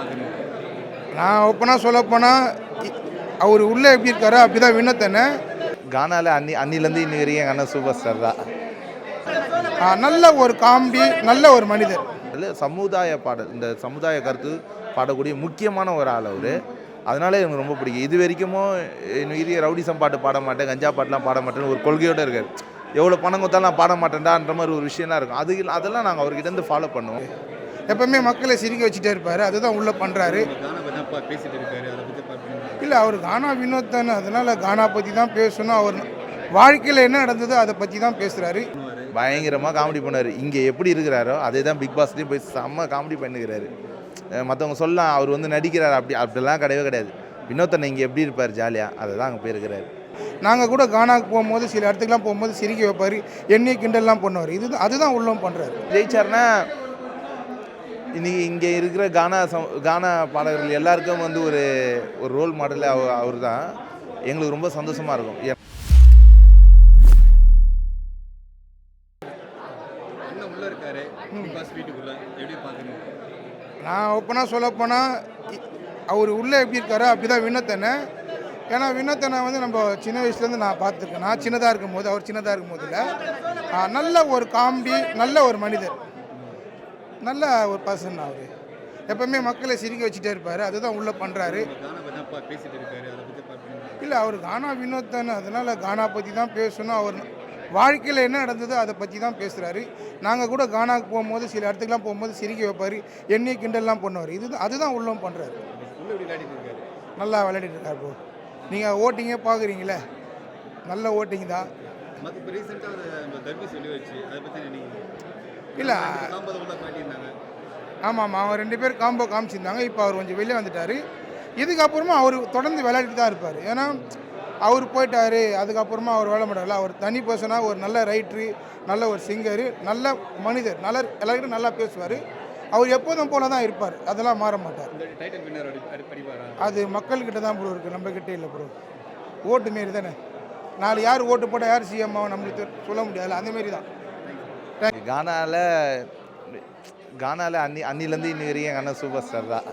பார்க்குறீங்க? நான் ஓப்பனாக சொல்லப்போனால் அவர் உள்ளே எப்படி இருக்காரோ அப்படி தான் வினோத்தனை. கானாவில் அன்னிலேருந்து இன்னி வரைக்கும் எங்கள் அண்ணன் சூப்பர் ஸ்டார் தான். நல்ல ஒரு காமெடி, நல்ல ஒரு மனிதர். அதில் சமுதாய பாடல், இந்த சமுதாய கருத்து பாடக்கூடிய முக்கியமான ஒரு ஆள் அவர். அதனால எனக்கு ரொம்ப பிடிக்கும். இது வரைக்கும் இன்னும் ரவுடிசம் பாட்டு பாட மாட்டேன், கஞ்சா பாட்டுலாம் பாட மாட்டேன்னு ஒரு கொள்கையோடு இருக்கார். எவ்வளோ பணம் கொடுத்தாலும் நான் பாட மாட்டேன்டான்ற மாதிரி ஒரு விஷயம்லாம் இருக்கும். அதெல்லாம் நாங்கள் அவர்கிட்ட ஃபாலோ பண்ணுவோம். எப்பவுமே மக்களை சிரிக்க வச்சுட்டே இருப்பார், அதுதான் உள்ளே பண்ணுறாரு. இல்லை, அவர் கானா வினோத் தானே, அதனால் கானா பற்றி தான் பேசணும். அவர் வாழ்க்கையில் என்ன நடந்ததோ அதை பற்றி தான் பேசுகிறாரு. பயங்கரமாக காமெடி பண்ணார். இங்கே எப்படி இருக்கிறாரோ அதே தான் பிக் பாஸ்லேயும் போய் செம்ம காமெடி பண்ணுகிறாரு. மற்றவங்க சொல்லலாம் அவர் வந்து நடிக்கிறார், அப்படிலாம் கிடையவே கிடையாது. வினோத்தனை இங்கே எப்படி இருப்பார் ஜாலியாக, அதை தான் அங்கே போயிருக்கிறாரு. நாங்கள் கூட கானாவுக்கு போகும்போது சில இடத்துக்குலாம் போகும்போது சிரிக்க வைப்பார், என்னையை கிண்டல்லாம் பண்ணுவார். அதுதான் உள்ளம் பண்ணுறாரு. ஜெயிச்சார்னா இன்றைக்கி இங்கே இருக்கிற கானா பாடகர்கள் எல்லாருக்கும் வந்து ஒரு ரோல் மாடல் அவர் தான். எங்களுக்கு ரொம்ப சந்தோஷமாக இருக்கும். நான் ஓப்பனாக சொல்லப்போனால் அவர் உள்ளே எப்படி இருக்காரோ அப்படி தான் வினோத்தனை. ஏன்னா வினோத்தனை வந்து நம்ம சின்ன வயசுலேருந்து நான் பார்த்துருக்கேன். நான் சின்னதாக இருக்கும்போது, அவர் சின்னதாக இருக்கும்போது இல்லை, நல்ல ஒரு காமெடி, நல்ல ஒரு மனிதர், நல்ல ஒரு பர்சன். அவர் எப்பவுமே மக்களை சிரிக்க வச்சுட்டே இருப்பார், அதுதான் உள்ளே பண்ணுறாரு. இல்லை, அவர் கானா வினோத் தானே, அதனால் கானா பற்றி தான் பேசணும். அவர் வாழ்க்கையில் என்ன நடந்ததோ அதை பற்றி தான் பேசுகிறாரு. நாங்கள் கூட கானாவுக்கு போகும்போது சில இடத்துக்குலாம் போகும்போது சிரிக்க வைப்பார், என்னையை கிண்டல்லாம் பண்ணுவார். அதுதான் உள்ளம் பண்ணுறாரு. நல்லா விளையாடிட்டு இருக்கார் ப்ரோ. நீங்கள் ஓட்டிங்கே பார்க்குறீங்களே, நல்ல ஓட்டிங் தான். இல்லை, ஆமாம், அவங்க 2 பேர் காம்போ காமிச்சிருந்தாங்க. இப்போ அவர் கொஞ்சம் வெளியே வந்துட்டார். இதுக்கப்புறமா அவர் தொடர்ந்து விளையாடிட்டு தான் இருப்பார். ஏன்னா அவர் போயிட்டார், அதுக்கப்புறமா அவர் வேலை மாட்டார்ல. அவர் தனி பர்சனாக ஒரு நல்ல ரைட்ரு, நல்ல ஒரு சிங்கரு, நல்ல மனிதர், எல்லாருக்கிட்டும் நல்லா பேசுவார். அவர் எப்போதும் போல தான் இருப்பார், அதெல்லாம் மாற மாட்டார். அது மக்கள்கிட்ட தான் ப்ரோ இருக்குது, நம்மக்கிட்டே இல்லை ப்ரோ. ஓட்டு மாரி தானே, நாலு யார் ஓட்டு போட்டால் யார் சிஎம் ஆகும் நம்மளுக்கு சொல்ல முடியாதுல்ல, அந்தமாரி தான். கானாவில் அன்னிலேருந்து இன்னி வரைக்கும் எங்கள் அண்ணன் சூப்பர் ஸ்டார் தான்.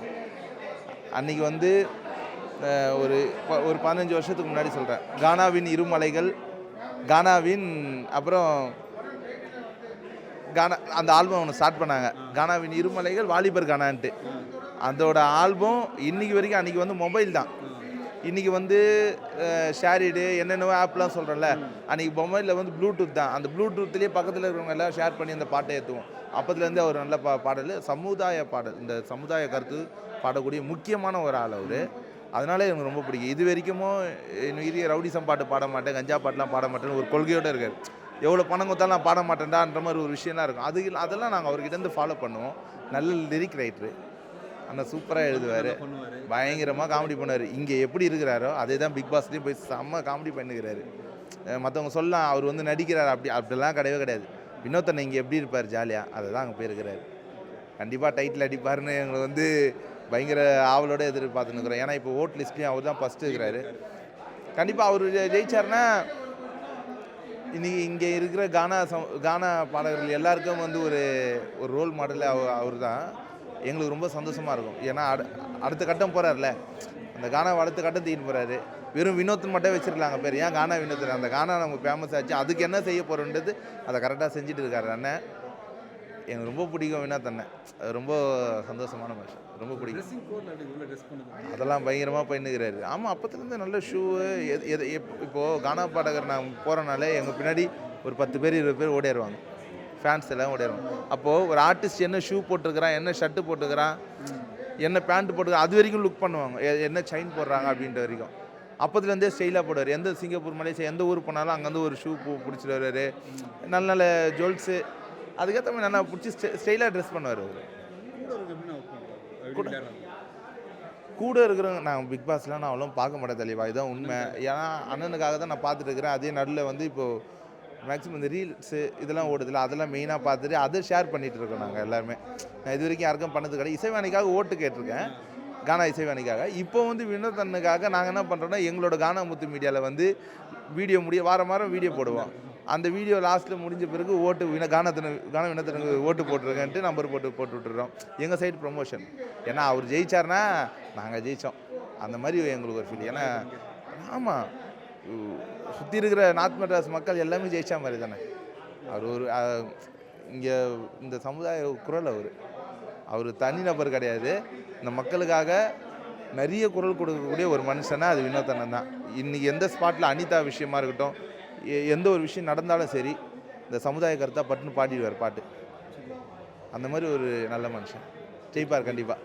அன்றைக்கி வந்து ஒரு 15 வருஷத்துக்கு முன்னாடி சொல்கிறேன், கானாவின் இருமலைகள், அப்புறம் அந்த ஆல்பம் ஒன்று ஸ்டார்ட் பண்ணாங்க. கானாவின் இருமலைகள் வாலிபர் கானான்ட்டு. அதோட ஆல்பம் இன்றைக்கி வரைக்கும், அன்றைக்கி வந்து மொபைல் தான். இன்றைக்கி வந்து ஷேரிடு என்னென்னவோ ஆப்லாம் சொல்கிறேன்ல, அன்றைக்கி மொபைலில் வந்து ப்ளூடூத் தான். அந்த ப்ளூடூத்லேயே பக்கத்தில் இருக்கிறவங்க எல்லாம் ஷேர் பண்ணி அந்த பாட்டை ஏற்றுவோம். அப்போதுலேருந்து அவர் நல்ல பாடல், சமுதாய பாடல், இந்த சமுதாய கருத்து பாடக்கூடிய முக்கியமான ஒரு ஆள் அவர். அதனால எனக்கு ரொம்ப பிடிக்கும். இது வரைக்கும் இன்னும் ரவுடிசம் பாட்டு பாட மாட்டேன், கஞ்சா பாட்டுலாம் பாட மாட்டேன்னு ஒரு கொள்கையோடு இருக்கார். எவ்வளோ பணம் கொடுத்தாலும் நான் பாட மாட்டேன்டான்ற மாதிரி ஒரு விஷயம்லாம் இருக்கும். அதெல்லாம் நாங்கள் அவர்கிட்ட ஃபாலோ பண்ணுவோம். நல்ல லிரிக் ரைட்ரு, அந்த சூப்பராக எழுதுவார், பயங்கரமாக காமெடி பண்ணுவார். இங்கே எப்படி இருக்கிறாரோ அதே தான் பிக் பாஸ்லேயும் போய் செம்ம காமெடி பண்ணுகிறாரு. மற்றவங்க சொல்லலாம் அவர் வந்து நடிக்கிறார், அப்படிலாம் கிடையவே கிடையாது. வினோத்தனை இங்கே எப்படி இருப்பார் ஜாலியாக, அதை தான் அங்கே போயிருக்கிறாரு. கண்டிப்பாக டைட்டில் அடிப்பார்னு எங்களை வந்து பயங்கர ஆவலோடு எதிர்பார்த்துன்னு இருக்கிறோம். ஏன்னா இப்போ ஓட் லிஸ்ட்லேயும் அவர் தான் ஃபஸ்ட்டு இருக்கிறாரு. கண்டிப்பாக அவர் ஜெயிச்சார்னா இன்றைக்கி இங்கே இருக்கிற கானா பாடகர்கள் எல்லாருக்கும் வந்து ஒரு ரோல் மாடல் அவர் தான். எங்களுக்கு ரொம்ப சந்தோஷமாக இருக்கும். ஏன்னா அடுத்த கட்டம் போகிறார்ல, அந்த கானாவை அடுத்த கட்டம் தூக்கிட்டு போகிறாரு. வெறும் வினோத்னு மட்டும் வச்சிருக்கலாங்க பேர், ஏன் கானா வினோத்? அந்த கானா நமக்கு ஃபேமஸ் ஆச்சு, அதுக்கு என்ன செய்ய போகிறோன்றது அதை கரெக்டாக செஞ்சுட்டு இருக்காரு அண்ணன். எனக்கு ரொம்ப பிடிக்கும் வினோத் அண்ணன், ரொம்ப சந்தோஷமான மனுஷன், ரொம்ப பிடிக்கும். அதெல்லாம் பயங்கரமாக பண்ணுகிறாரு. ஆமாம், அப்போத்துலேருந்து நல்ல ஷூவு இப்போது கானா பாடகர் நான் போகிறனாலே எங்கள் பின்னாடி ஒரு 10 பேர் 20 பேர் ஓடிடுவாங்க, ஃபேன்ஸ் எல்லாம் ஓடிடுவாங்க. அப்போது ஒரு ஆர்டிஸ்ட் என்ன ஷூ போட்டிருக்கிறான், என்ன ஷர்ட்டு போட்டுக்கிறான், என்ன பேண்ட் போட்டுக்கிறான், அது வரைக்கும் லுக் பண்ணுவாங்க. என்ன செயின் போடுறாங்க அப்படின்ற வரைக்கும். அப்போதுலேருந்தே ஸ்டைலாக போடுவார். எந்த சிங்கப்பூர், மலேசியா எந்த ஊர் போனாலும் அங்கேருந்து ஒரு ஷூ பிடிச்சிட்டு வருவார். நல்ல நல்ல ஜுவல்ஸு, அதுக்கேற்ற மாதிரி நல்லா பிடிச்சி ஸ்டைலாக ட்ரெஸ் பண்ணுவார். அவர் கூட இருக்கிறவங்க நான் பிக் பாஸ்லாம் நான் அவ்வளோ பார்க்க மாட்டேன் தெளிவா, இதுதான் உண்மை. ஏன்னா அண்ணனுக்காக தான் நான் பார்த்துட்டு இருக்கிறேன். அதே நடுவில் வந்து இப்போது மேக்ஸிமம் இந்த ரீல்ஸு இதெல்லாம் ஓடுதில்ல, அதெல்லாம் மெயினாக பார்த்துட்டு அதை ஷேர் பண்ணிகிட்டு இருக்கோம் நாங்கள் எல்லாருமே. நான் இது வரைக்கும் யாருக்கும் பண்ணது கிடையாது. இசைவாணிக்காக ஓட்டு கேட்டிருக்கேன், கானா இசைவாணிக்காக. இப்போ வந்து வினோதனுக்காக நாங்கள் என்ன பண்ணுறோன்னா, எங்களோட கானா முத்து மீடியாவில் வந்து வீடியோ வாரம் வீடியோ போடுவோம். அந்த வீடியோ லாஸ்ட்டில் முடிஞ்ச பிறகு கான வினோதனுக்கு ஓட்டு போட்டுருக்கேன்ட்டு நம்பர் போட்டு விட்டுறோம். எங்கள் சைடு ப்ரொமோஷன். ஏன்னா அவர் ஜெயிச்சார்னா நாங்கள் ஜெயித்தோம், அந்த மாதிரி எங்களுக்கு ஒரு ஃபீல். ஏன்னா ஆமாம், சுற்றி இருக்கிற நார்த் மெட்ராஸ் மக்கள் எல்லாமே ஜெயிச்சா மாதிரி தானே. அவர் ஒரு இங்கே இந்த சமுதாய குரல் அவர் தனிநபர் கிடையாது. இந்த மக்களுக்காக நிறைய குரல் கொடுக்கக்கூடிய ஒரு மனுஷனா அது வினோதனன் தான். இன்றைக்கி எந்த ஸ்பாட்டில் அனிதா விஷயமா இருக்கட்டும், எந்த ஒரு விஷயம் நடந்தாலும் சரி, இந்த சமுதாய கருத்தாக பட்டுன்னு பாடிடுவார் பாட்டு. அந்த மாதிரி ஒரு நல்ல மனுஷன். ஜெயிப்பார் கண்டிப்பாக.